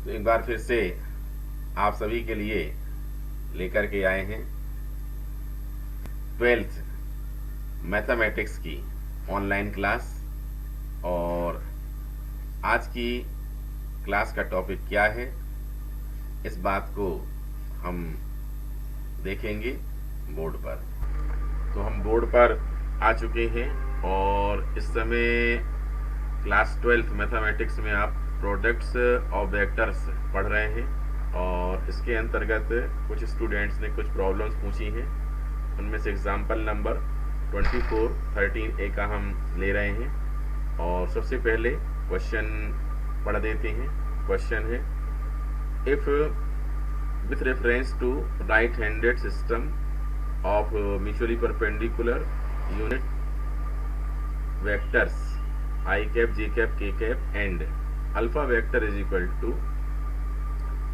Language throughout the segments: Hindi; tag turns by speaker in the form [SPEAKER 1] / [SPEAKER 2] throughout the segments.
[SPEAKER 1] तो एक बार फिर से आप सभी के लिए लेकर के आए हैं 12th मैथमेटिक्स की ऑनलाइन क्लास। और आज की क्लास का टॉपिक क्या है, इस बात को हम देखेंगे बोर्ड पर। तो हम बोर्ड पर आ चुके हैं और इस समय क्लास 12th मैथमेटिक्स में आप प्रोडक्ट्स ऑफ वेक्टर्स पढ़ रहे हैं। और इसके अंतर्गत कुछ स्टूडेंट्स ने कुछ प्रॉब्लम्स पूछी हैं, उनमें से एग्जाम्पल नंबर 2413A का हम ले रहे हैं। और सबसे पहले क्वेश्चन पढ़ देते हैं। क्वेश्चन है, if with reference to right-handed system of mutually perpendicular unit vectors I cap, j cap, k cap and alpha vector is equal to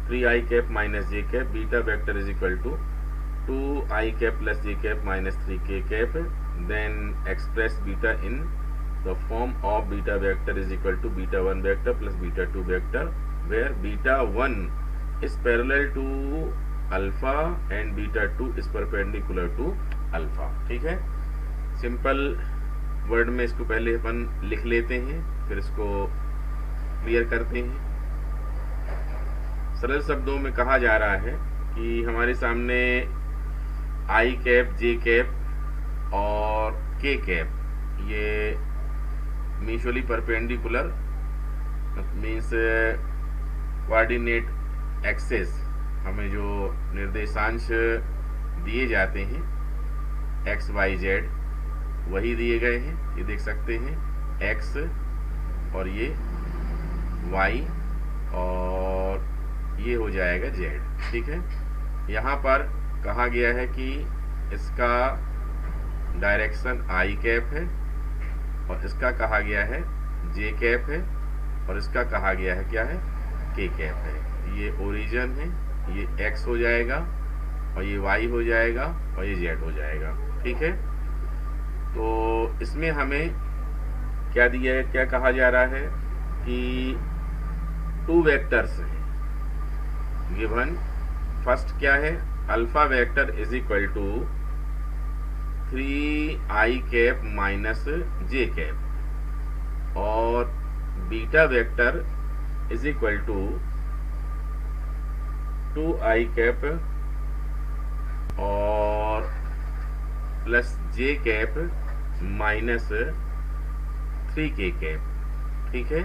[SPEAKER 1] 3i cap minus j cap, beta vector is equal to 2i cap plus j cap minus 3k cap, then express beta in the form of beta vector is equal to beta 1 vector plus beta 2 vector, where beta 1 is parallel to alpha and beta 2 is perpendicular to alpha. ठीक है, सिंपल वर्ड में इसको पहले अपन लिख लेते हैं, फिर इसको क्लियर करते हैं। सरल शब्दों में कहा जा रहा है कि हमारे सामने आई कैप, जे कैप और के कैप, ये mutually perpendicular means coordinate axes, हमें जो निर्देशांश दिए जाते हैं एक्स वाई जेड वही दिए गए हैं। ये देख सकते हैं एक्स और ये वाई और ये हो जाएगा जेड। ठीक है, यहाँ पर कहा गया है कि इसका डायरेक्शन आई कैप है और इसका कहा गया है जे कैप है और इसका कहा गया है क्या है, के कैप है। ये ओरिजिन है, ये x हो जाएगा और ये y हो जाएगा और ये z हो जाएगा। ठीक है, तो इसमें हमें क्या दिया है, क्या कहा जा रहा है कि 2 वेक्टर्स हैं गिवन। फर्स्ट क्या है, alpha vector is equal to 3i cap minus j cap और beta vector is equal to 2i cap और plus j cap minus 3k cap. ठीक है,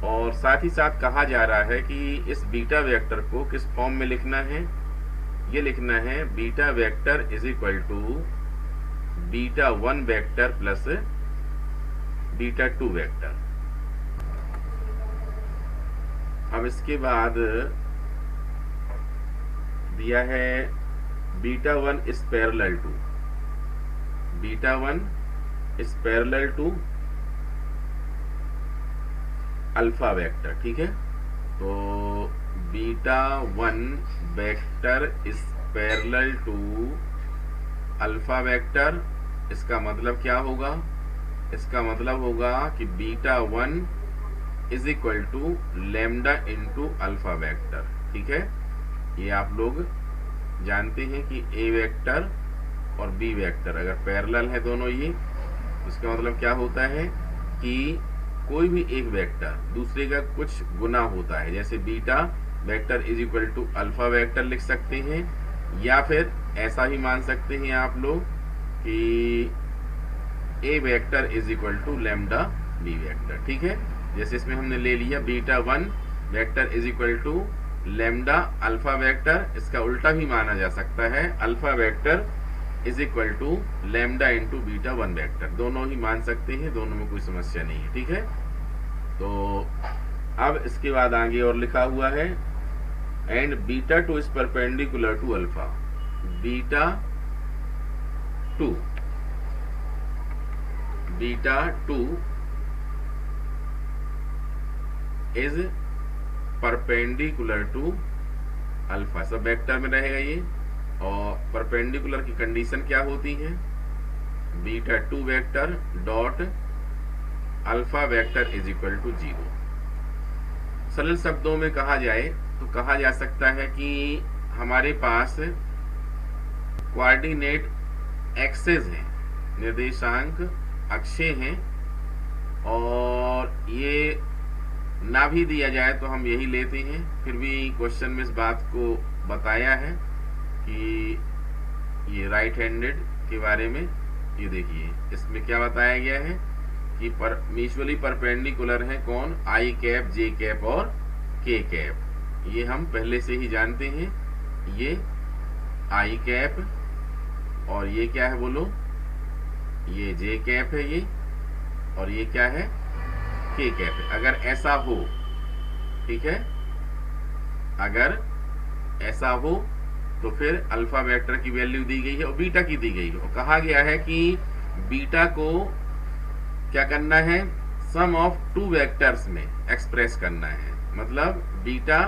[SPEAKER 1] और साथ ही साथ कहा जा रहा है कि इस बीटा वेक्टर को किस फॉर्म में लिखना है, ये लिखना है beta vector is equal to beta 1 vector plus beta 2 vector. अब इसके बाद दिया है beta 1 is parallel to, beta 1 is parallel to alpha vector. ठीक है, तो beta 1 vector is parallel to alpha vector. इसका मतलब क्या होगा, इसका मतलब होगा कि beta 1 is equal to lambda into alpha vector. ठीक है, ये आप लोग जानते हैं कि ए वेक्टर और बी वेक्टर अगर पैरेलल है दोनों ये, इसका मतलब क्या होता है कि कोई भी एक वेक्टर दूसरे का कुछ गुना होता है। जैसे beta vector is equal to alpha vector लिख सकते हैं, या फिर ऐसा ही मान सकते हैं आप लोग कि a vector is equal to lambda b vector. ठीक है, जैसे इसमें हमने ले लिया beta 1 vector is equal to lambda alpha vector, इसका उल्टा भी माना जा सकता है alpha vector is equal to lambda into beta 1 vector, दोनों ही मान सकते हैं, दोनों में कोई समस्या नहीं है। ठीक है, तो अब इसके बाद आगे और लिखा हुआ है and beta 2 is perpendicular to alpha, beta 2 is perpendicular to alpha, सब वेक्टर में रहेगा ये। और परपेंडिकुलर की कंडीशन क्या होती है, beta 2 vector dot alpha vector is equal to 0। सरल शब्दों में कहा जाए तो कहा जा सकता है कि हमारे पास कोऑर्डिनेट एक्सेस हैं, निर्देशांक अक्षय हैं, और ये ना भी दिया जाए तो हम यही लेते हैं। फिर भी क्वेश्चन में इस बात को बताया है कि ये राइट हैंडेड के बारे में। ये देखिए इसमें क्या बताया गया है कि म्यूचुअली परपेंडिकुलर है कौन, आई कैप, जे कैप और के कैप। ये हम पहले से ही जानते हैं। ये आई कैप और ये क्या है बोलो, ये जे कैप है ये, और ये क्या है, के कैप है। अगर ऐसा हो, ठीक है, अगर ऐसा हो तो फिर अल्फा वेक्टर की वैल्यू दी गई है और बीटा की दी गई है, और कहा गया है कि बीटा को क्या करना है, सम ऑफ टू वेक्टर्स में एक्सप्रेस करना है। मतलब beta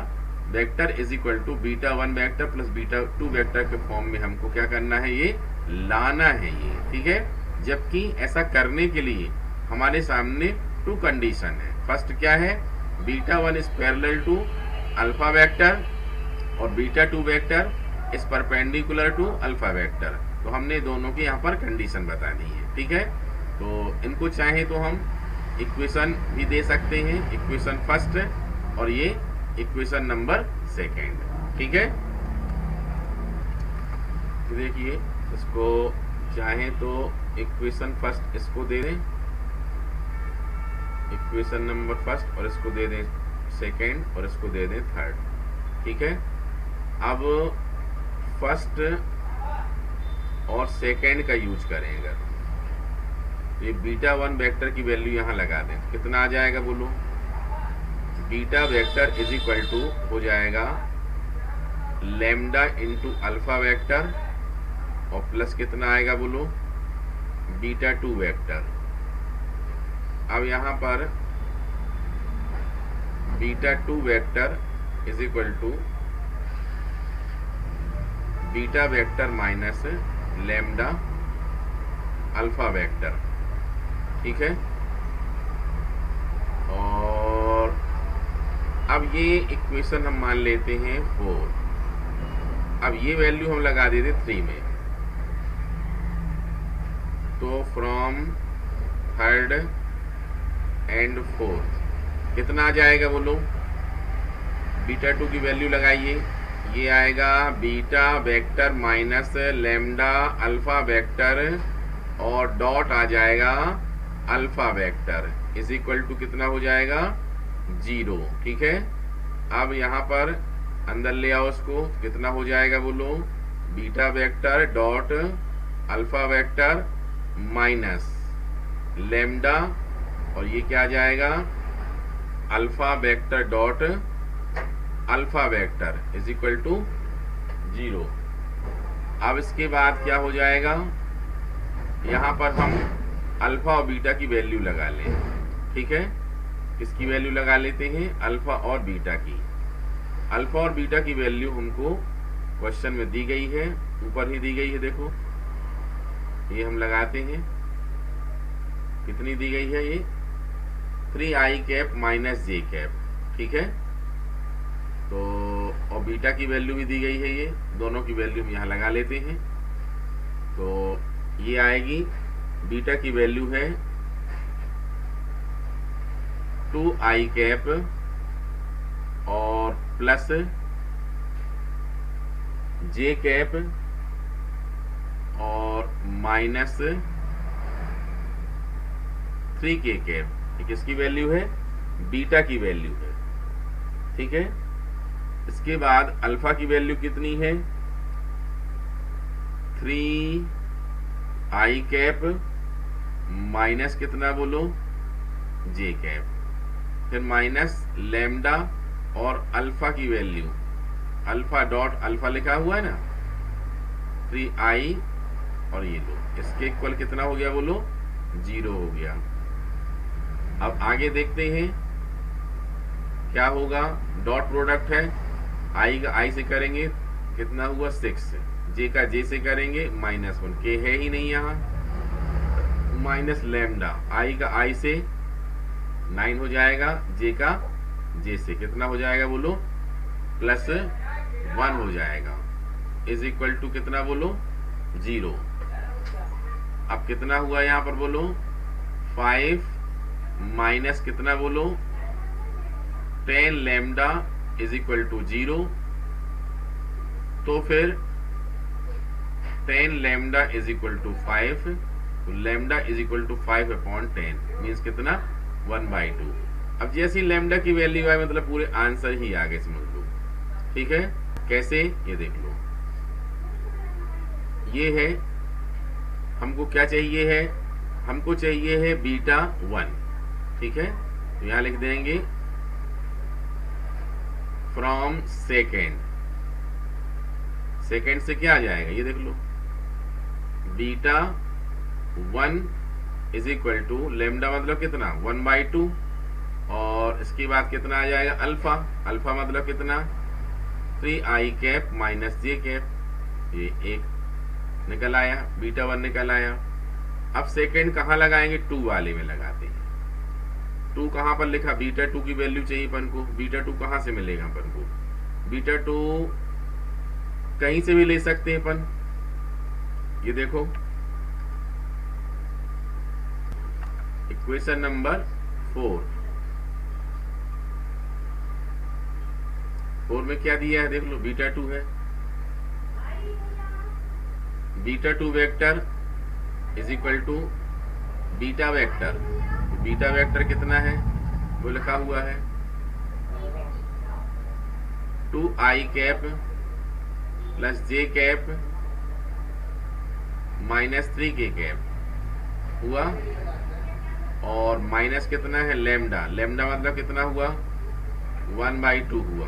[SPEAKER 1] vector is equal to beta 1 vector plus beta 2 vector के फॉर्म में हमको क्या करना है, ये लाना है ये, ठीक है। जबकि ऐसा करने के लिए हमारे सामने टू कंडीशन है। फर्स्ट क्या है, beta 1 is parallel to alpha vector और beta 2 vector is perpendicular to alpha vector. तो हमने दोनों की यहाँ पर कंडीशन बता दी है, ठीक है। तो इनको चाहे तो हम इक्वेशन भी दे सकते हैं, इक्वेशन फर्स्ट और ये इक्वेशन नंबर सेकेंड, ठीक है। तो देखिए इसको चाहे तो इक्वेशन फर्स्ट इसको दे दें, इक्वेशन नंबर फर्स्ट, और इसको दे दें सेकेंड, और इसको दे दें थर्ड, ठीक है। अब फर्स्ट और सेकेंड का यूज करेंगे। ये बीटा 1 वेक्टर की वैल्यू यहाँ लगा दें, कितना आ जाएगा बोलो, beta vector is equal to हो जाएगा लैम्डा इंटू अल्फा वेक्टर और प्लस कितना आएगा बोलो, बीटा 2 वेक्टर। अब यहाँ पर beta 2 vector is equal to beta vector minus lambda alpha vector, ठीक है। और अब ये इक्वेशन हम मान लेते हैं 4। अब ये वैल्यू हम लगा देते 3 में, तो फ्रॉम थर्ड एंड फोर्थ कितना आ जाएगा बोलो, बीटा 2 की वैल्यू लगाइए, ये आएगा beta vector minus lambda alpha vector और डॉट आ जाएगा alpha vector is equal to कितना हो जाएगा 0, ठीक है। अब यहाँ पर अंदर ले आओ उसको, कितना हो जाएगा बोलो, beta vector dot alpha vector minus lambda और ये क्या आ जाएगा alpha vector dot alpha vector is equal to 0। अब इसके बाद क्या हो जाएगा, यहाँ पर हम अल्फा और बीटा की वैल्यू लगा लें, ठीक है। किसकी वैल्यू लगा लेते हैं, अल्फा और बीटा की। अल्फा और बीटा की वैल्यू हमको क्वेश्चन में दी गई है, ऊपर ही दी गई है, देखो ये हम लगाते हैं, कितनी दी गई है ये 3i cap minus j cap, ठीक है। तो और बीटा की वैल्यू भी दी गई है, ये दोनों की वैल्यू हम यहाँ लगा लेते हैं। तो ये आएगी, बीटा की वैल्यू है 2i कैप और प्लस जे कैप और माइनस 3k कैप। किसकी वैल्यू है, बीटा की वैल्यू है, ठीक है। इसके बाद अल्फा की वैल्यू कितनी है 3i कैप माइनस कितना बोलो जे कैप, फिर माइनस लैम्डा और अल्फा की वैल्यू, अल्फा डॉट अल्फा लिखा हुआ है ना 3i, और ये लो इसके इक्वल कितना हो गया बोलो 0 हो गया। अब आगे देखते हैं क्या होगा, डॉट प्रोडक्ट है, आई का आई से करेंगे कितना हुआ 6, जे का जे से करेंगे -1, के है ही नहीं यहाँ, माइनस लैम्डा, आई का आई से 9 हो जाएगा, जे का जे से कितना हो जाएगा बोलो, +1 हो जाएगा, इज इक्वल टू कितना बोलो, 0। अब कितना हुआ यहाँ पर बोलो, 5 माइनस कितना बोलो, 10 लैम्डा इज इक्वल टू 0। तो फिर 10 लैम्डा इज इक्वल टू 5, तो lambda is equal to 5/10 means कितना, 1/2। अब जैसी लैम्डा की वैल्यू आए मतलब पूरे आंसर ही आगे समझ लो। ठीक है, कैसे, ये देख लो। ये है, हमको क्या चाहिए है, हमको चाहिए है β1। ठीक है, तो यहां लिख देंगे फ्रॉम सेकेंड। सेकेंड से क्या आ जाएगा, ये देख लो, β1 इज इक्वल टू लैम्डा मतलब कितना, 1/2, और इसके बाद कितना आ जाएगा, अल्फा। अल्फा मतलब कितना, 3i cap minus j cap, ये एक निकल आया, β1 निकल आया। अब सेकेंड कहाँ लगाएंगे, 2 वाले में लगाते हैं। 2 कहाँ पर लिखा, β2 की वैल्यू चाहिए अपन को, β2 कहाँ से मिलेगा अपन को, β2 कहीं से भी ले सकते हैं अपन। ये देखो इक्वेशन नंबर 4 में क्या दिया है देख लो, β2 है, β2 vector is equal to beta vector. Beta vector कितना है वो लिखा हुआ है, 2i cap plus j cap minus 3k cap हुआ, और माइनस कितना है, लैम्डा। लैम्डा मतलब कितना हुआ, 1/2 हुआ।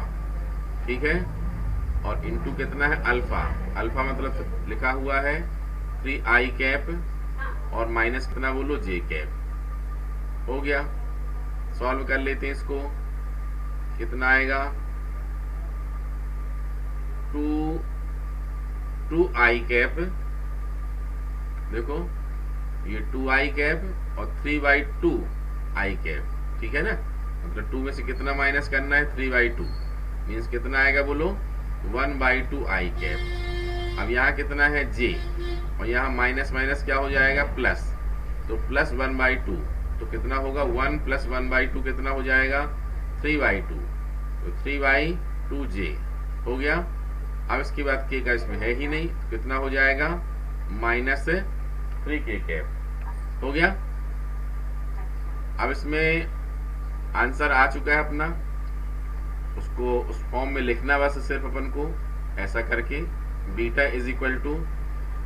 [SPEAKER 1] ठीक है, और इनटू कितना है, अल्फा। अल्फा मतलब लिखा हुआ है 3i कैप और माइनस कितना बोलो, j कैप। हो गया, सॉल्व कर लेते हैं इसको। कितना आएगा, 2i कैप, देखो ये 2i कैप और 3/2i कैप। ठीक है ना, मतलब 2 में से कितना माइनस करना है, 3/2 मीन्स कितना आएगा बोलो, 1/2i कैप। अब यहाँ कितना है, j, और यहाँ माइनस माइनस क्या हो जाएगा, प्लस, तो प्लस 1/2, तो कितना होगा, 1 + 1/2 कितना हो जाएगा, 3/2, तो 3/2j हो गया। अब इसके बाद k का इसमें है ही नहीं, कितना हो जाएगा, -3k कैप हो गया। अब इसमें आंसर आ चुका है अपना, उसको उस फॉर्म में लिखना बस सिर्फ अपन को ऐसा करके। बीटा इज इक्वल टू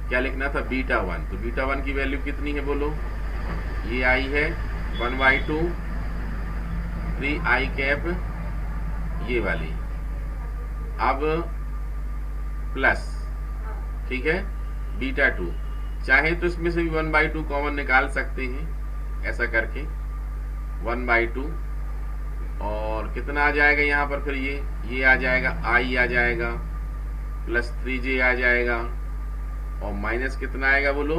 [SPEAKER 1] क्या लिखना था, β1, तो β1 की वैल्यू कितनी है बोलो, ये आई है 1/2 3i कैप, ये वाली। अब प्लस, ठीक है, β2, चाहे तो इसमें से भी 1/2 कॉमन निकाल सकते हैं ऐसा करके, 1/2, और कितना आ जाएगा यहाँ पर, फिर ये आ जाएगा, i आ जाएगा, प्लस 3j आ जाएगा, और माइनस कितना आएगा बोलो,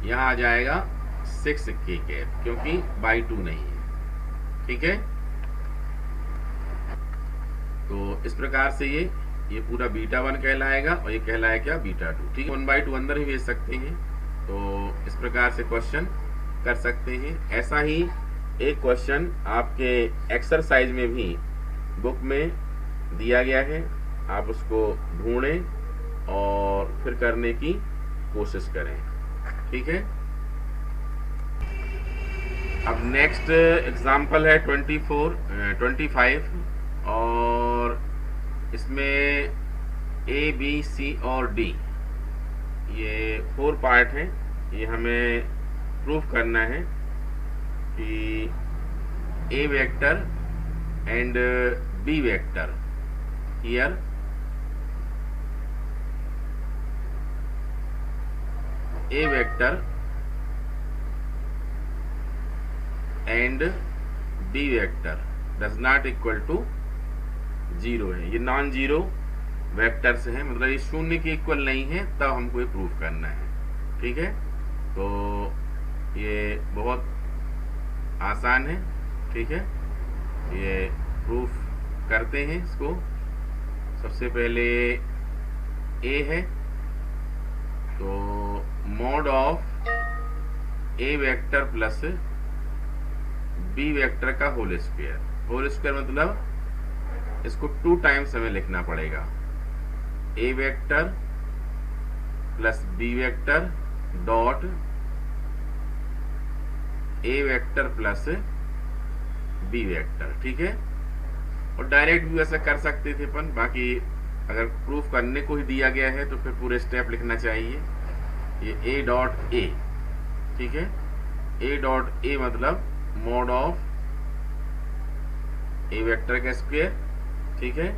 [SPEAKER 1] यहाँ आ जाएगा 6k कैप, क्योंकि by2 नहीं है। ठीक है, तो इस प्रकार से ये पूरा β1 कहलाएगा, और ये कहलाएगा क्या, β2। ठीक है, 1/2 अंदर ही भेज सकते हैं, तो इस प्रकार से क्वेश्चन कर सकते हैं। ऐसा ही एक क्वेश्चन आपके एक्सरसाइज में भी बुक में दिया गया है, आप उसको ढूंढें और फिर करने की कोशिश करें। ठीक है, अब नेक्स्ट एग्जाम्पल है 25, और इसमें A, B, C और D, ये 4 पार्ट हैं। ये हमें प्रूफ करना है कि A vector and B vector here A vector and B vector does not equal to 0 है। ये नॉन जीरो वेक्टर्स हैं, मतलब ये शून्य के इक्वल नहीं है, तब हमको ये प्रूफ करना है। ठीक है, तो ये बहुत आसान है। ठीक है, ये प्रूफ करते हैं इसको। सबसे पहले ए है, तो mod of A vector plus B vector का होल स्क्वायर। होल स्क्वायर मतलब इसको 2 टाइम्स हमें लिखना पड़ेगा। A vector plus B vector dot a vector plus B vector, ठीक है। और डायरेक्ट भी वैसा कर सकते थे अपन, बाकी अगर प्रूफ करने को ही दिया गया है तो फिर पूरे स्टेप लिखना चाहिए। ये ए डॉट ए, ठीक है। ए डॉट ए मतलब मॉड ऑफ ए वेक्टर का स्क्वायर, ठीक है।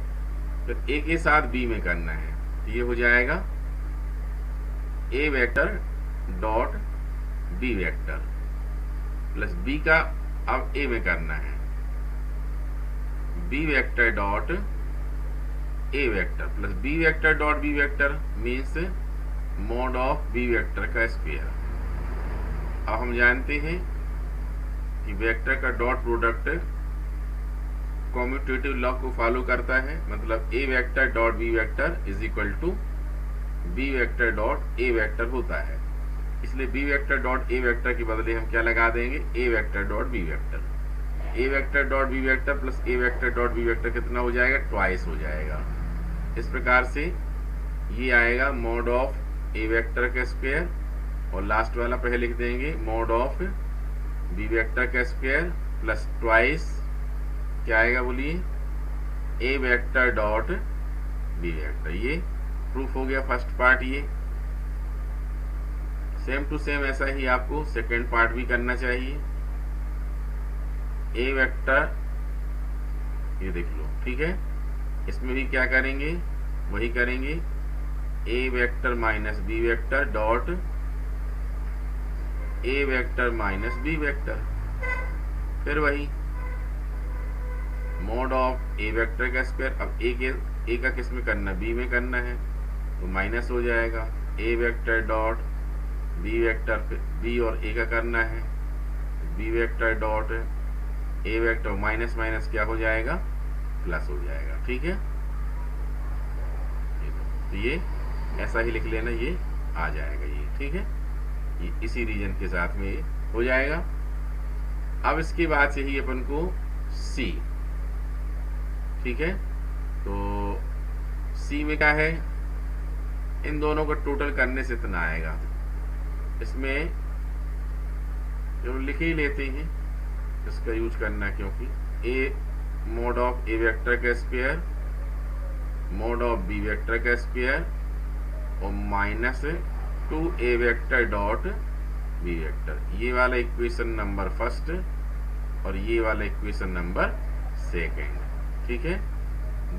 [SPEAKER 1] फिर ए के साथ बी में करना है, तो ये हो जाएगा a vector dot B vector plus b का अब ए में करना है b vector dot a vector plus B vector dot B vector means mod of B vector का स्क्वायर। अब हम जानते हैं कि वेक्टर का डॉट प्रोडक्ट कॉम्यूटेटिव लॉ को फॉलो करता है, मतलब a vector dot B vector is equal to b vector dot a vector होता है। इसलिए b vector dot a vector के बदले हम क्या लगा देंगे, a vector dot B vector. A vector dot B vector plus a vector dot B vector कितना हो जाएगा, ट्वाइस हो जाएगा। इस प्रकार से ये आएगा मॉड ऑफ ए वेक्टर का स्क्वायर, और लास्ट वाला पहले लिख देंगे मॉड ऑफ बी वेक्टर का स्क्वायर प्लस ट्वाइस क्या आएगा बोलिए, ए वेक्टर डॉट बी वेक्टर। ये प्रूफ हो गया फर्स्ट पार्ट। ये सेम टू सेम ऐसा ही आपको सेकेंड पार्ट भी करना चाहिए। ए वेक्टर ये देख लो, ठीक है। इसमें भी क्या करेंगे, वही करेंगे a vector minus b vector dot a vector minus b vector, फिर वही मॉड ऑफ ए वेक्टर का स्क्वायर। अब ए का किस में करना, बी में करना है, तो माइनस हो जाएगा a vector dot B vector, b और ए का करना है b vector dot a vector, minus minus क्या हो जाएगा, प्लस हो जाएगा, ठीक है। तो ये ऐसा ही लिख लेना, ये आ जाएगा ये, ठीक है। ये इसी रीजन के साथ में ये हो जाएगा। अब इसके बाद से ही अपन को सी, ठीक है। तो सी में क्या है, इन दोनों को टोटल करने से इतना आएगा। इसमें जो लिख ही लेते हैं इसका यूज करना, क्योंकि a mod of A vector का square mod of B vector का स्क्वायर और minus 2 a vector dot B vector, ये वाला इक्वेशन नंबर फर्स्ट और ये वाला इक्वेशन नंबर सेकेंड, ठीक है।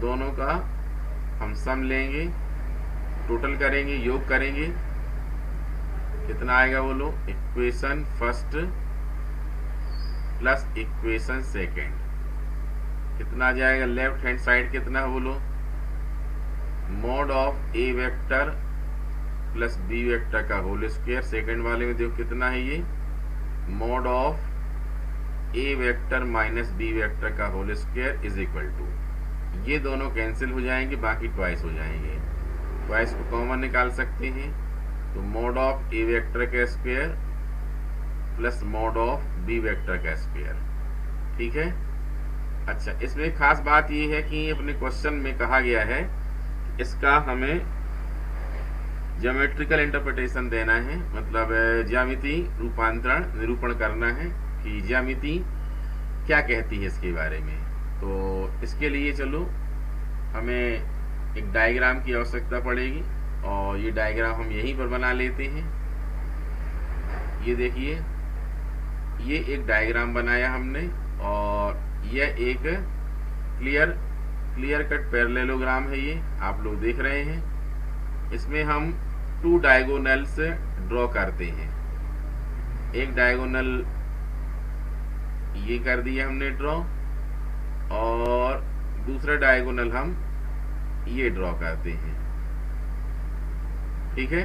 [SPEAKER 1] दोनों का हम सम लेंगे, टोटल करेंगे, योग करेंगे, कितना आएगा बोलो, equation first plus equation second कितना आ जाएगा, लेफ्ट हैंड साइड कितना बोलो, mod of A vector plus B vector का होल स्क्वायर। सेकेंड वाले में देखो कितना है, ये mod of A vector minus b vector का whole square is equal to, ये दोनों कैंसिल हो जाएंगे, बाकी ट्वाइस हो जाएंगे। ट्वाइस को कॉमन निकाल सकते हैं, तो मॉड ऑफ ए वेक्टर का square plus mod of B vector का स्क्वायर, ठीक है। अच्छा, इसमें खास बात ये है कि अपने क्वेश्चन में कहा गया है इसका हमें ज्योमेट्रिकल इंटरप्रिटेशन देना है, मतलब ज्यामिति रूपांतरण निरूपण करना है कि ज्यामिति क्या कहती है इसके बारे में। तो इसके लिए चलो हमें एक डायग्राम की आवश्यकता पड़ेगी, और ये डायग्राम हम यहीं पर बना लेते हैं। ये देखिए, ये एक डायग्राम बनाया हमने, और यह एक क्लियर कट पैरेललोग्राम है, ये आप लोग देख रहे हैं। इसमें हम 2 डायगोनल्स ड्रॉ करते हैं। एक डायगोनल ये कर दिया हमने ड्रॉ, और दूसरा डायगोनल हम ये ड्रॉ करते हैं, ठीक है।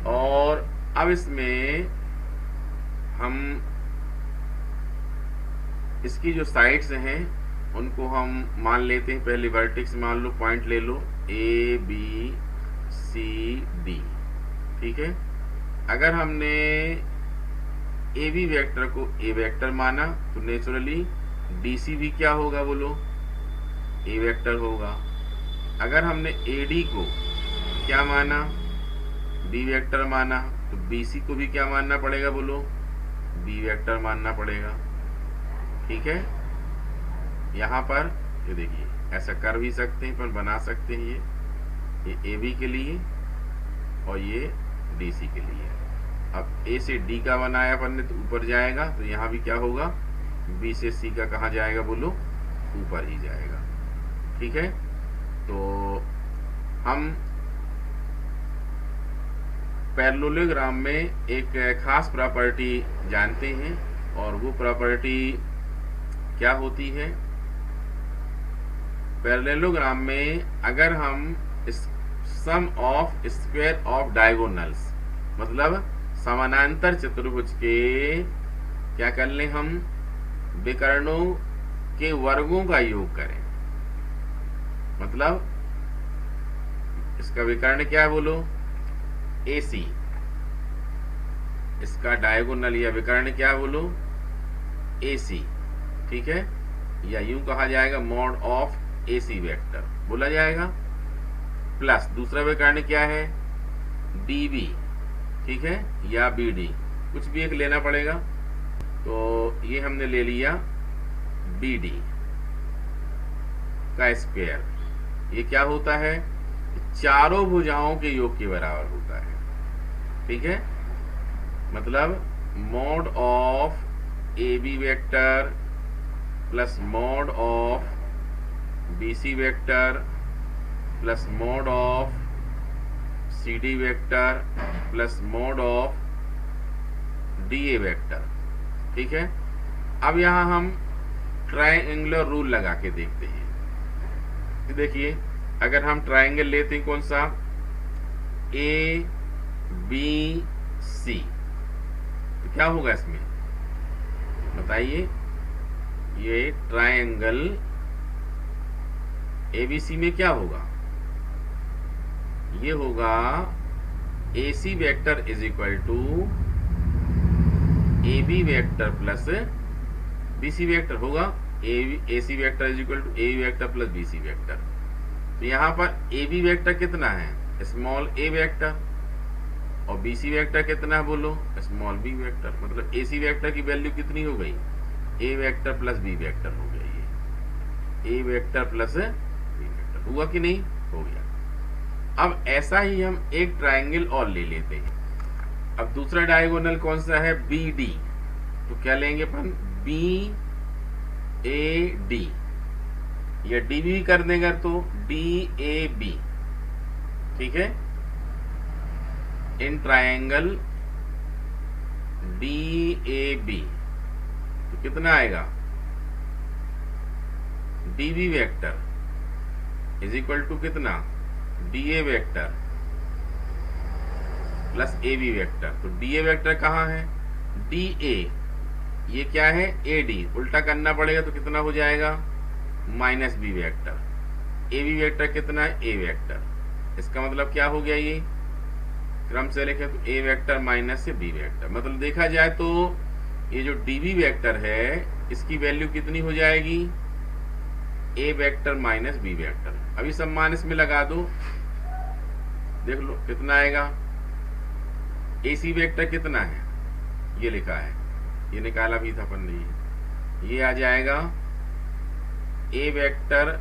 [SPEAKER 1] और अब इसमें हम इसकी जो साइड्स हैं उनको हम मान लेते हैं, पहले वर्टेक्स मान लो, पॉइंट ले लो ए बी सी डी, ठीक है। अगर हमने ए बी वेक्टर को ए वेक्टर माना तो नेचुरली डी सी भी क्या होगा बोलो, ए वेक्टर होगा। अगर हमने ए डी को क्या माना, बी वेक्टर माना, तो बी सी को भी क्या मानना पड़ेगा बोलो, बी वेक्टर मानना पड़ेगा, ठीक है। यहाँ पर ये देखिए ऐसा कर भी सकते हैं, पर बना सकते हैं ये ए बी के लिए और ये डी सी के लिए। अब ए से डी का बनाया अपन ने तो ऊपर जाएगा, तो यहाँ भी क्या होगा, बी से सी का कहाँ जाएगा बोलो, ऊपर ही जाएगा, ठीक है। तो हम पैरेललोग्राम में एक खास प्रॉपर्टी जानते हैं, और वो प्रॉपर्टी क्या होती है, पैरेललोग्राम में अगर हम सम ऑफ स्क्वायर ऑफ डायगोनल्स, मतलब समानांतर चतुर्भुज के क्या कर लें, हम विकर्णों के वर्गों का योग करें, मतलब इसका विकर्ण क्या है बोलो, AC, इसका डायगोनल या विकर्ण क्या है बोलो, AC, ठीक है। या यूं कहा जाएगा मॉड ऑफ AC वेक्टर बोला जाएगा, प्लस दूसरा विकर्ण क्या है, DB, ठीक है, या BD, कुछ भी एक लेना पड़ेगा। तो ये हमने ले लिया BD का स्क्वायर, ये क्या होता है, चारों भुजाओं के योग के बराबर होता है, ठीक है। मतलब mod of AB vector plus mod of BC vector plus mod of CD vector plus mod of DA vector, ठीक है। अब यहां हम ट्रायंगुलर रूल लगा के देखते हैं। देखिए अगर हम ट्रायंगल लेते हैं कौन सा, A B C, तो क्या होगा इसमें बताइए, ये ट्रायंगल ABC में क्या होगा, ये होगा AC vector is equal to AB vector plus BC vector होगा, AC vector is equal to AB vector plus BC vector. तो यहाँ पर AB वेक्टर कितना है, स्मॉल a वेक्टर, और BC वेक्टर कितना है बोलो, स्मॉल b वेक्टर। मतलब AC वेक्टर की वैल्यू कितनी हो गई, a vector plus b vector हो गया, ये a vector plus b vector हुआ कि नहीं, हो गया। अब ऐसा ही हम एक ट्रायंगल और ले लेते हैं। अब दूसरा डायगोनल कौन सा है, BD, तो क्या लेंगे अपन, BAD, या DB कर देंगे तो DAB, ठीक है। इन ट्रायंगल DAB तो कितना आएगा, DB vector is equal to कितना, DA vector plus AB vector. तो DA वेक्टर कहाँ है, DA, ये क्या है AD, उल्टा करना पड़ेगा तो कितना हो जाएगा, minus B vector. AB vector कितना है, A वेक्टर। इसका मतलब क्या हो गया, ये क्रम से लिखे तो A वेक्टर माइनस से B वेक्टर। मतलब देखा जाए तो ये जो DB वेक्टर है इसकी वैल्यू कितनी हो जाएगी, A vector minus B vector. अभी सम्मान इसमें लगा दो, देख लो कितना आएगा। AC वेक्टर कितना है, ये लिखा है, ये निकाला भी था अपन ने, ये आ जाएगा A vector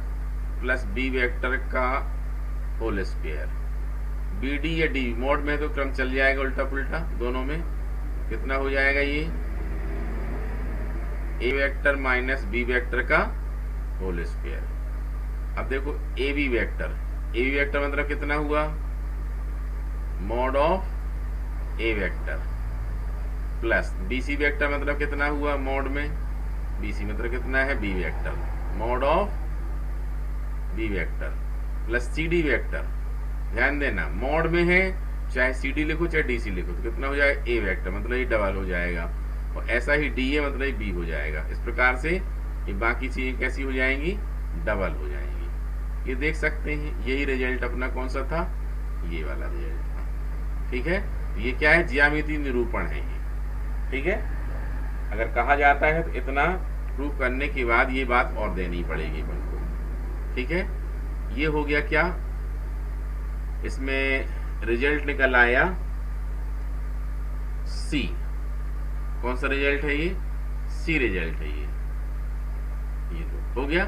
[SPEAKER 1] plus B vector का होल स्क्वायर। BD या D मोड में तो क्रम चल जाएगा उल्टा पुल्टा दोनों में, कितना हो जाएगा ये, A vector minus B vector का होल स्क्वायर। अब देखो AB वेक्टर, AB वेक्टर मतलब कितना हुआ, mod of A vector plus BC vector मतलब कितना हुआ, मॉड में BC मतलब कितना है, B vector, mod of B vector plus CD vector. ध्यान देना मॉड में है, चाहे CD लिखो चाहे DC लिखो, तो कितना हो जाएगा, A वेक्टर, मतलब ये डबल हो जाएगा। और ऐसा ही डी ए मतलब बी हो जाएगा। इस प्रकार से ये बाकी चीजें कैसी हो जाएंगी, डबल हो जाएंगी। ये देख सकते हैं, यही रिजल्ट अपना कौन सा था, ये वाला रिजल्ट था। ठीक है, ये क्या है, ज्यामितीय निरूपण है ये। ठीक है, अगर कहा जाता है तो इतना प्रूफ करने के बाद ये बात और देनी पड़ेगी अपन को। ठीक है, ये हो गया क्या, इसमें रिजल्ट निकल आया सी। कौन सा रिजल्ट है ये, सी रिजल्ट है ये तो हो गया।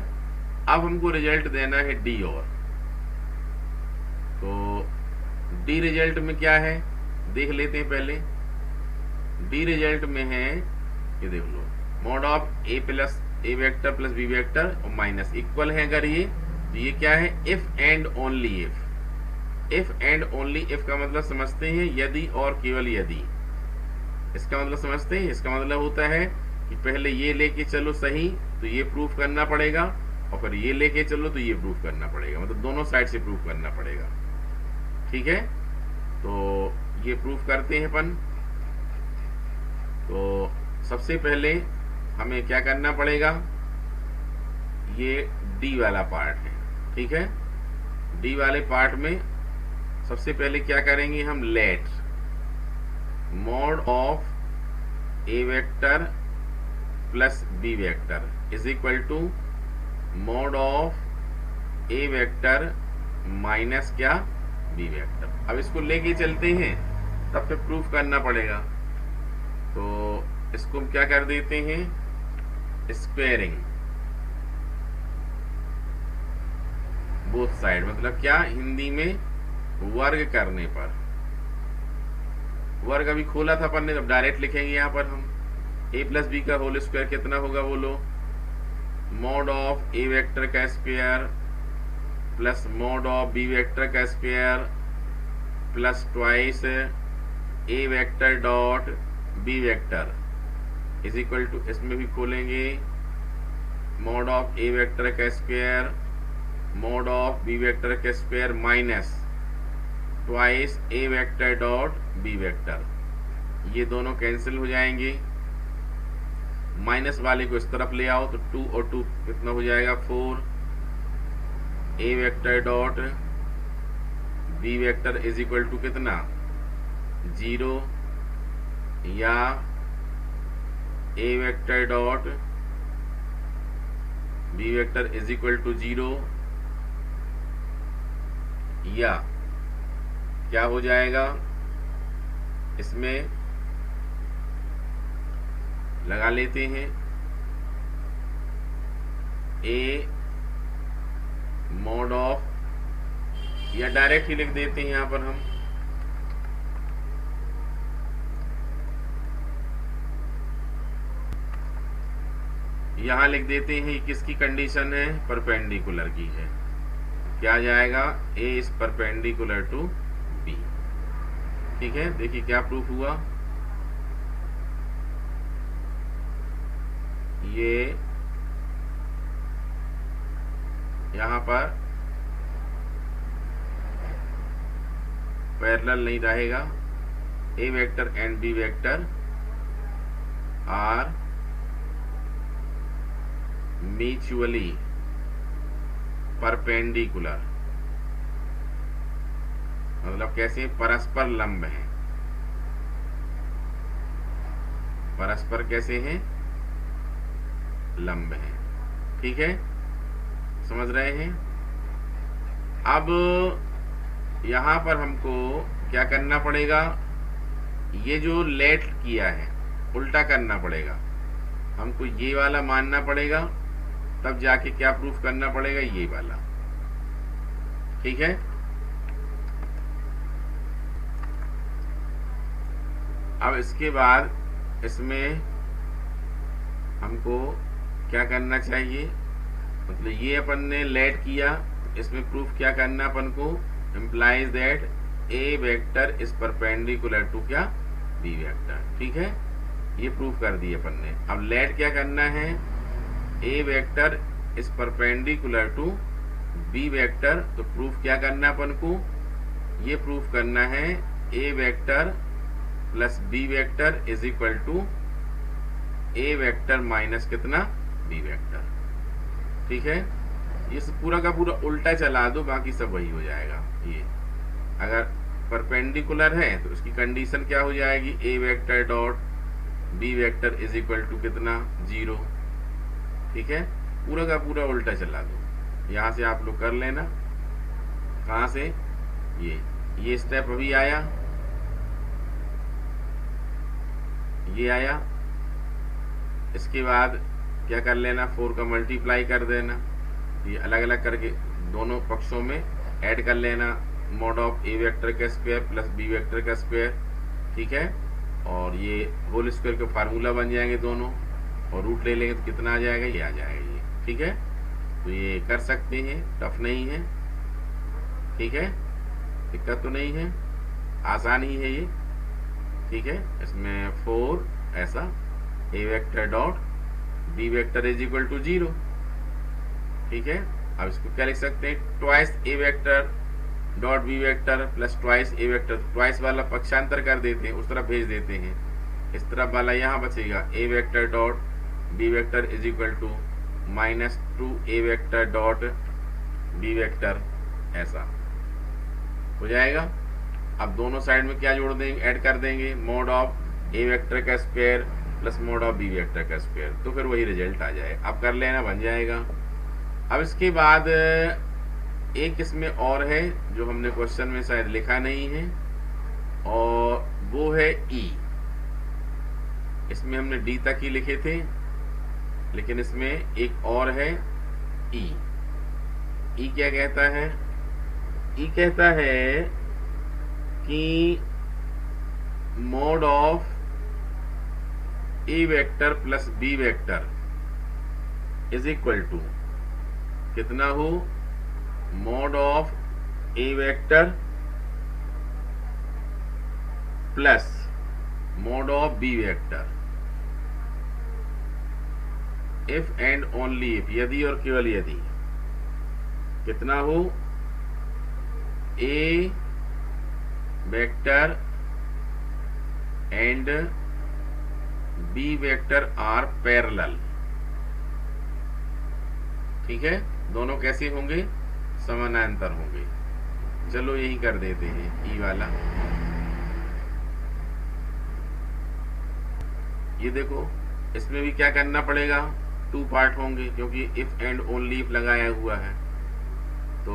[SPEAKER 1] अब हमको रिजल्ट देना है डी और, तो डी रिजल्ट में क्या है देख लेते हैं पहले। डी रिजल्ट में है ये देख लो, mod of a plus a vector plus B vector और माइनस इक्वल है अगर ये, तो ये क्या है, if and only if. If and only if का मतलब समझते हैं यदि और केवल यदि। इसका मतलब समझते हैं, इसका मतलब होता है कि पहले ये लेके चलो सही तो ये प्रूफ करना पड़ेगा, और फिर ये लेके चलो तो ये प्रूफ करना पड़ेगा, मतलब दोनों साइड से प्रूफ करना पड़ेगा। ठीक है, तो ये प्रूफ करते हैं अपन। तो सबसे पहले हमें क्या करना पड़ेगा, ये डी वाला पार्ट है। ठीक है, डी वाले पार्ट में सबसे पहले क्या करेंगे हम, let mod of A vector plus B vector is equal to mod of A vector minus क्या, बी वेक्टर। अब इसको लेके चलते हैं, तब फिर प्रूफ करना पड़ेगा। तो इसको हम क्या कर देते हैं, स्क्वेयरिंग बोथ साइड, मतलब क्या, हिंदी में वर्ग करने पर। वर्ग अभी खोला था अपन ने, जब डायरेक्ट लिखेंगे यहाँ पर हम, ए प्लस बी का होल स्क्वायर कितना होगा बोलो, मॉड ऑफ ए वेक्टर का square plus mod of B vector का square plus twice A vector dot B vector is equal to, इसमें भी खोलेंगे मॉड ऑफ ए वेक्टर का square mod of B vector का स्क्वायर माइनस ट्वाइस ए वेक्टर डॉट बी वेक्टर। ये दोनों कैंसिल हो जाएंगे, माइनस वाले को इस तरफ ले आओ तो 2 और 2 कितना हो जाएगा, 4 a vector dot B vector is equal to कितना, 0, या a vector dot B vector is equal to 0, या क्या हो जाएगा, इसमें लगा लेते हैं ए मॉड ऑफ, या डायरेक्ट ही लिख देते हैं यहां पर हम, यहां लिख देते हैं किसकी कंडीशन है, परपेंडिकुलर की है। क्या जाएगा, ए इज परपेंडिकुलर टू बी। ठीक है, देखिए क्या प्रूफ हुआ, ये यहां पर पैरेलल नहीं रहेगा, a vector and b vector are mutually perpendicular, मतलब कैसे, परस्पर लंब हैं। परस्पर कैसे हैं, लंब हैं। ठीक है, समझ रहे हैं। अब यहां पर हमको क्या करना पड़ेगा, ये जो लेट किया है उल्टा करना पड़ेगा, हमको ये वाला मानना पड़ेगा, तब जाके क्या प्रूफ करना पड़ेगा, ये वाला। ठीक है, अब इसके बाद इसमें हमको क्या करना चाहिए, मतलब ये अपन ने लेट किया, इसमें प्रूफ क्या करना अपन को, implies that a vector is perpendicular to क्या, बी वेक्टर। ठीक है, ये प्रूफ कर दिए अपन ने। अब लेट क्या करना है, a vector is perpendicular to b vector, तो प्रूफ क्या करना अपन को, ये प्रूफ करना है a vector plus B vector is equal to a vector minus कितना बी वेक्टर। ठीक है, ये पूरा का पूरा उल्टा चला दो, बाकी सब वही हो जाएगा। ये अगर परपेंडिकुलर है तो उसकी कंडीशन क्या हो जाएगी, a vector dot B vector is equal to कितना 0। ठीक है, पूरा का पूरा उल्टा चला दो। यहाँ से आप लोग कर लेना। कहाँ से, ये स्टेप अभी आया, ये आया। इसके बाद क्या कर लेना, 4 का मल्टीप्लाई कर देना। ये अलग अलग करके दोनों पक्षों में ऐड कर लेना, मॉड ऑफ ए वेक्टर का स्क्वायर प्लस बी वेक्टर का स्क्वायर। ठीक है, और ये होल स्क्वायर का फार्मूला बन जाएंगे दोनों, और रूट ले लेंगे तो कितना आ जाएगा, ये आ जाएगा ये। ठीक है, तो ये कर सकते हैं, टफ नहीं है। ठीक है, दिक्कत तो नहीं है, आसान ही है ये। ठीक है, इसमें 4 ऐसा a vector dot B vector is equal to 0। ठीक है, अब इसको क्या लिख सकते हैं, ट्वाइस ए vector dot B vector plus twice ए वेक्टर। ट्वाइस वाला पक्षांतर कर देते हैं, उस तरफ भेज देते हैं। इस तरफ वाला यहाँ बचेगा, ए vector dot B vector is equal to minus 2 a vector dot B vector, ऐसा हो जाएगा। अब दोनों साइड में क्या जोड़ देंगे, ऐड कर देंगे, मोड ऑफ ए वेक्टर का square plus mod of B vector का स्क्वायर, तो फिर वही रिजल्ट आ जाए। अब कर लेना, बन जाएगा। अब इसके बाद एक इसमें और है जो हमने क्वेश्चन में शायद लिखा नहीं है, और वो है ई। इसमें हमने डी तक ही लिखे थे, लेकिन इसमें एक और है ई। ई क्या कहता है, ई कहता है कि mod of A vector plus B vector is equal to कितना हो, mod of A vector plus mod of B vector if and only if, यदि और केवल यदि कितना हो, a vector and b vector are parallel. ठीक है, दोनों कैसे होंगे, समानांतर होंगे। चलो यही कर देते हैं ई वाला। ये देखो, इसमें भी क्या करना पड़ेगा, 2 पार्ट होंगे, क्योंकि इफ एंड ओनली इफ लगाया हुआ है। तो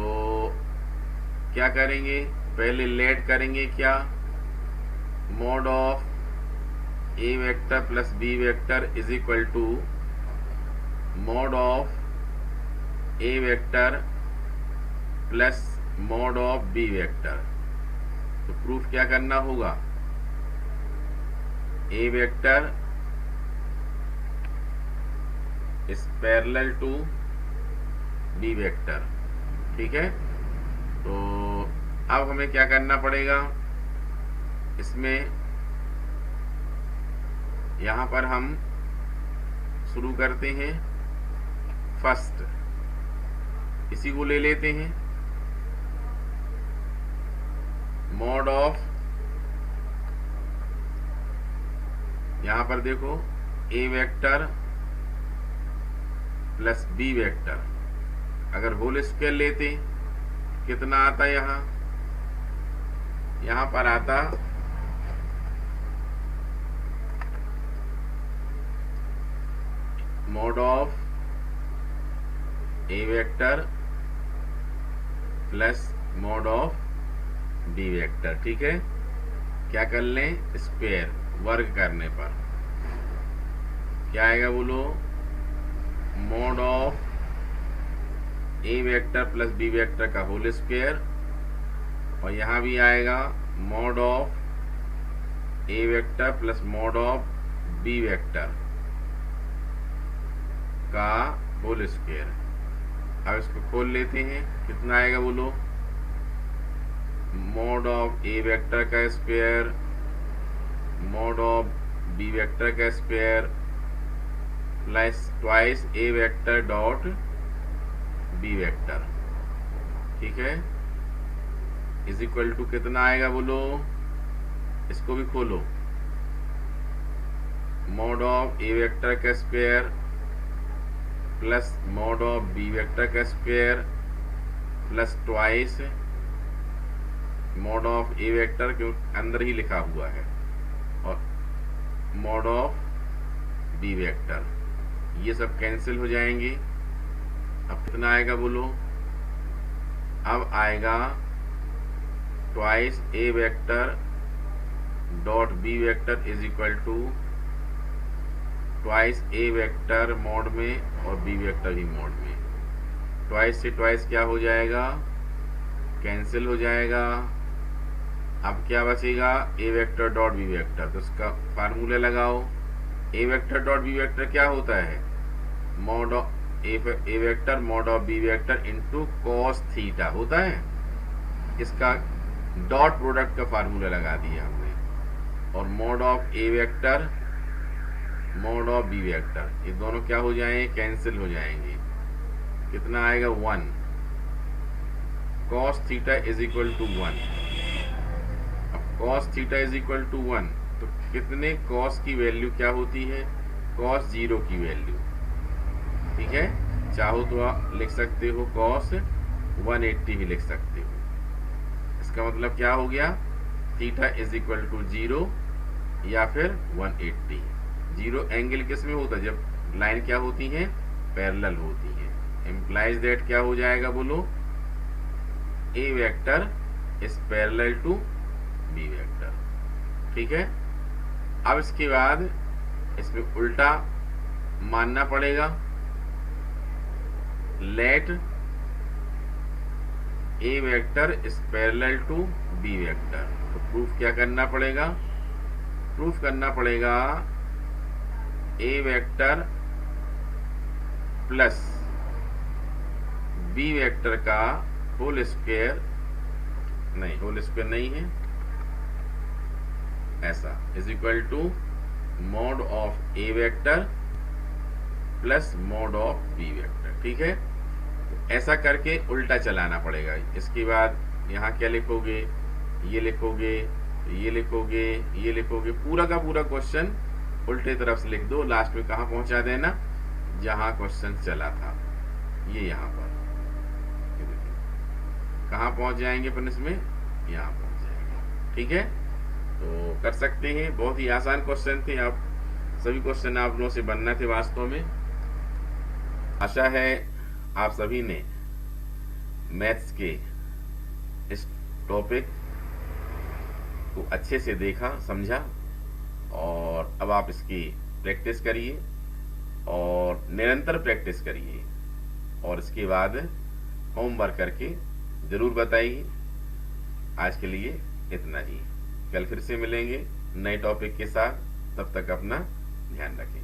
[SPEAKER 1] क्या करेंगे, पहले लेट करेंगे क्या, mod of A vector plus B vector is equal to mod of A vector plus mod of B vector. तो प्रूफ क्या करना होगा, a vector is parallel to b vector. ठीक है, तो अब हमें क्या करना पड़ेगा, इसमें यहां पर हम शुरू करते हैं फर्स्ट, इसी को ले लेते हैं, मोड ऑफ, यहां पर देखो a vector plus B vector, अगर होल स्क्वायर लेते कितना आता, यहां पर आता mod of A vector plus mod of B vector. ठीक है, क्या कर लें, स्क्वायर, वर्ग करने पर क्या आएगा बोलो, mod of A vector plus B vector का होल स्क्वायर, और यहां भी आएगा mod of A vector plus mod of B vector का होल स्क्वायर। अब इसको खोल लेते हैं, कितना आएगा बोलो, मोड ऑफ ए वेक्टर का square mod of B vector का स्क्वायर प्लस ट्वाइस ए वेक्टर डॉट बी वेक्टर। ठीक है, इज इक्वल टू कितना आएगा बोलो, इसको भी खोलो, मॉड ऑफ ए वेक्टर का square plus mod of B vector का square plus twice mod of A vector के अंदर ही लिखा हुआ है और मॉड ऑफ बी वेक्टर, ये सब कैंसिल हो जाएंगे। अब कितना आएगा बोलो? अब आएगा twice A vector dot B vector is equal to twice A vector mod में और बी वेक्टर ही मॉड में। ट्वाइस से ट्वाइस क्या हो जाएगा? कैंसिल हो जाएगा। अब क्या बचेगा? ए वेक्टर डॉट बी वेक्टर, तो उसका फार्मूला लगाओ। A vector dot B vector क्या होता है? Mod of A vector mod of B vector into cos theta होता है। इसका डॉट प्रोडक्ट का फार्मूला लगा दिया हमने। और mod of A vector mod of B vector, ये दोनों क्या हो जाएंगे? कैंसिल हो जाएंगे। कितना आएगा? 1। Cos theta is equal to 1। अब cos theta is equal to 1, तो कितने कॉस की वैल्यू क्या होती है? कॉस 0 की वैल्यू। ठीक है, चाहो तो आप लिख सकते हो कॉस 180 भी लिख सकते हो। इसका मतलब क्या हो गया? थीटा इज इक्वल टू 0 या फिर 180। 0 एंगल किस में होता है? जब लाइन क्या होती है? पैरेलल होती है। इम्प्लाइज दैट क्या हो जाएगा बोलो? A vector is parallel to b vector. ठीक है, अब इसके बाद इसमें उल्टा मानना पड़ेगा। Let a vector is parallel to b vector. तो प्रूफ क्या करना पड़ेगा? प्रूफ करना पड़ेगा a vector plus B vector का होल स्क्वायर, नहीं होल स्क्वायर नहीं है, ऐसा is equal to mod of A vector plus mod of B vector. ठीक है, तो ऐसा करके उल्टा चलाना पड़ेगा। इसके बाद यहाँ क्या लिखोगे? ये लिखोगे, ये लिखोगे, ये लिखोगे, पूरा का पूरा क्वेश्चन उल्टे तरफ से लिख दो। लास्ट में कहाँ पहुंचा देना? जहां क्वेश्चन चला था, ये यहाँ पर। कहाँ पहुंच जाएंगे अपन इसमें? यहाँ पहुंच जाएंगे। ठीक है, तो कर सकते हैं। बहुत ही आसान क्वेश्चन थे। आप सभी क्वेश्चन आप लोगों से बनना थे वास्तव में। आशा है आप सभी ने मैथ्स के इस टॉपिक को अच्छे से देखा, समझा, और अब आप इसकी प्रैक्टिस करिए और निरंतर प्रैक्टिस करिए और इसके बाद होमवर्क करके जरूर बताइए। आज के लिए इतना ही। कल फिर से मिलेंगे नए टॉपिक के साथ। तब तक अपना ध्यान रखें।